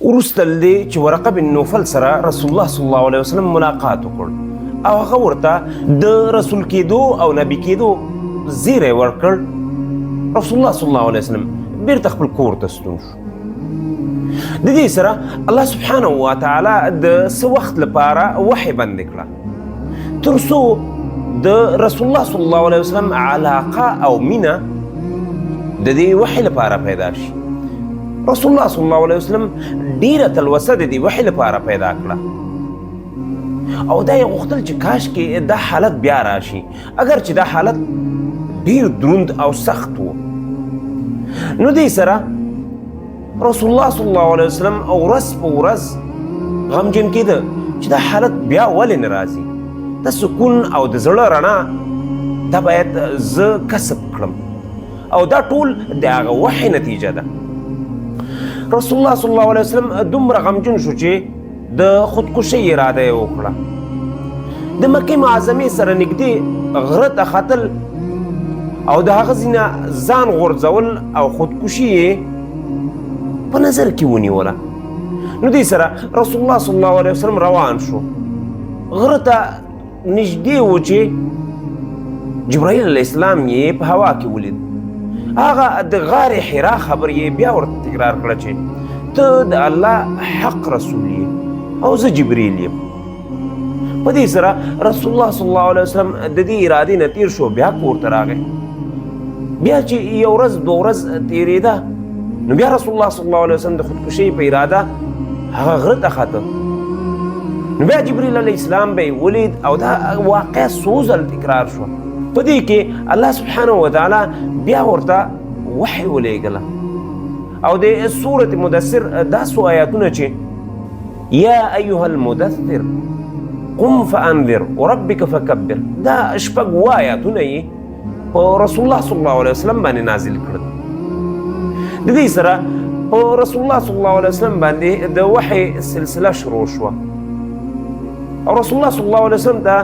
وروسته له دې چې ورقه بن نوفل سره رسول الله صلی الله علیه وسلم ملاقات وکړ او هغه ورته د رسول کېدو او نبي کېدو زیری ورکړ، رسول الله صلی الله علیه وسلم بیرته خپل کور ته ستون شو. د دې سره الله سبحانه وتعالی د څه وخت لپاره وحی بندې کړه تر څو د رسول الله صلی الله علیه وسلم علاقه او مینه د دې وحی لپاره پیدا شي. رسول الله صلی الله علیه وسلم ډیره تلوسه د دې وحی لپاره پیدا کړه او دا یې غوښتل چې کاش کې دا حالت بیا راشي، اگر چې دا حالت ډیر دروند او سخت و. نو دې سره رسول الله صلی الله علیه وسلم ورځ په ورځ غمجن کېده چې دا حالت بیا ولې نه راځي، د سکون او د زړه رڼا دا باید زه کسب کړم او دا ټول د هغه وحی نتیجه ده. رسول الله صلی الله علیه وسلم دومره غمجن شو چې د خودکشۍ اراده یې وکړه. د مکې معظمې سره نږدې غره ته ختل او د هغه ځینه ځان غورځول او خودکشي یې په نظر کې ونیوله. نو دې سره رسول الله صلی الله علیه وسلم روان شو. غره ته نږدې و چې جبرائیل علیه السلام یې په هوا کې ولید. هغه د غار حرا خبر یې بیا ورته تکرار کړه چې ته د الله حق رسول یې او زه جبرئیل یم. په دې سره رسول الله صلی الله علیه وسلم د دې ارادې نه تیر شو، بیا کور ته راغی. بیا چې یو ورځ دوه ورځ تېرېده نو بیا رسول الله صلی الله علیه وسلم د خودکشۍ په اراده هغه غره ته خته. نو بیا جبرئیل علیه السلام به یې ولید او دا واقعه څو ځل تکرار شوه. په دې کې الله سبحانه وتعالی بیا ورته وحی ولېږله او د سورة مدثر دا څو آیاتونه چې یا ایها المدثر قم فانذر وربک فکبر، دا شپږ اووه آیاتونه یې په رسول الله صلی الله علیه وسلم باندې نازل کړل. د دې سره په رسول الله صلی الله علیه وسلم باندې د وحی سلسله شروع شوه او رسول الله صلی الله علیه وسلم ته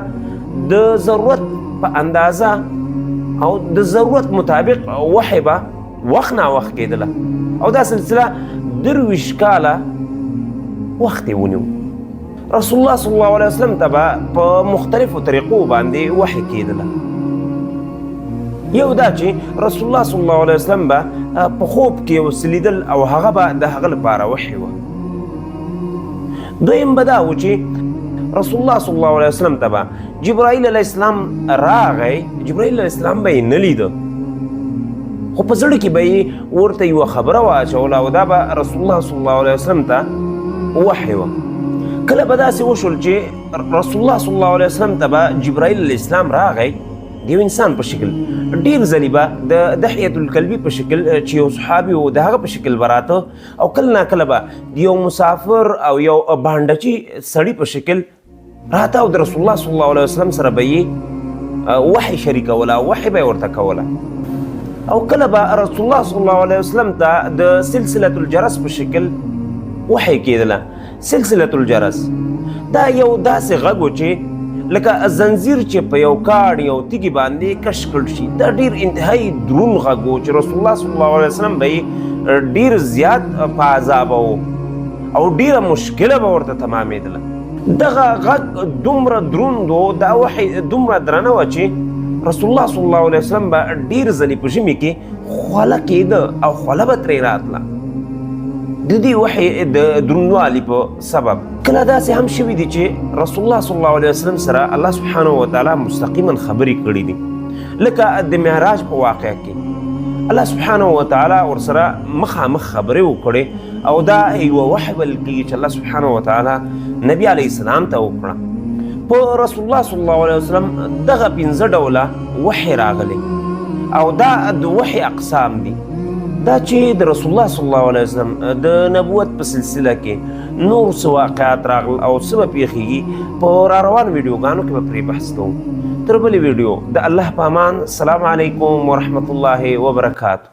د ضرورت په اندازه او د ضرورت مطابق وحی به وخت نا وخت کېدله او دا سلسله 23 کاله وخت یې ونیو. رسول الله صلی الله علیه وسلم ته به په مختلفو طریقو باندې وحی کېدله. یو دا چې رسول الله صلی الله علیه وسلم به په خوب کې وسلیدل او هغه به د هغه لپاره وحی وه. دویم به دا و چې رسول الله صلی الله علیه وسلم ته به جبرائیل علیه السلام راغی. جبرائیل علیه السلام به یې نه لیده خو په زړه کې به یې ورته یوه خبره واچوله او دا به رسول الله صلی الله علیه وسلم ته وحی وه. کله به داسې وشول چې رسول الله صلی الله علیه وسلم ته به جبرائیل علیه السلام راغی د یو انسان په شکل، ډېر ځلې به د دحیة الکلبي په شکل چې یو صحابي و د هغه په شکل به راته او کله ناکله به د یو مسافر او یو بانډچي سړي په شکل راته او د رسول الله صلی الله علیه وسلم سره به یې وحی شریکوله او وحی به یې ورته کوله. او کله به رسول الله صلی الله علیه وسلم ته د سلسلة الجرس په شکل وحی کېدله. سلسلة الجرس دا یو داسې غږ و چې لکه زنځیر چې په یو کاڼ یو تیږي باندې کش کړل شي. دا ډېر انتهایي دروند غږ و چې رسول الله صلی الله علیه وسلم به یې ډېر زیات په عذابه و او ډېره مشکله به ورته تمامېدله. دغه غږ دومره دروند و، دا وحی دومره درنه وه چې رسول الله صلی الله علیه وسلم به ډېر ځلې په ژمي کې خوله کېده او خوله به ترې راتله د دې وحی د دروندوالي په سبب. کله داسې هم شوي دي چې رسول الله صلی الله علیه وسلم سره الله سبحانه وتعالی مستقیما خبرې کړي دي، لکه د معراج په واقعه کې الله سبحانه وتعالی ورسره مخامخ خبرې وکړې او دا یوه وحی بلل کېږي چې الله سبحانه وتعالی نبي علیه السلام ته وکړه. په رسول الله صلی الله علیه وسلم دغه 15 ډوله وحی راغلی او دا د وحی اقسام دي. دا چې د رسول الله صلی الله علیه وسلم د نبوت په سلسله کې نور څه واقعات راغلل او څه به پیښیږي په راروان ویډیوګانو کې به پرې بحث کوو. تر بلې ویډیو د الله په امان. السلام علیکم ورحمة الله وبرکاته.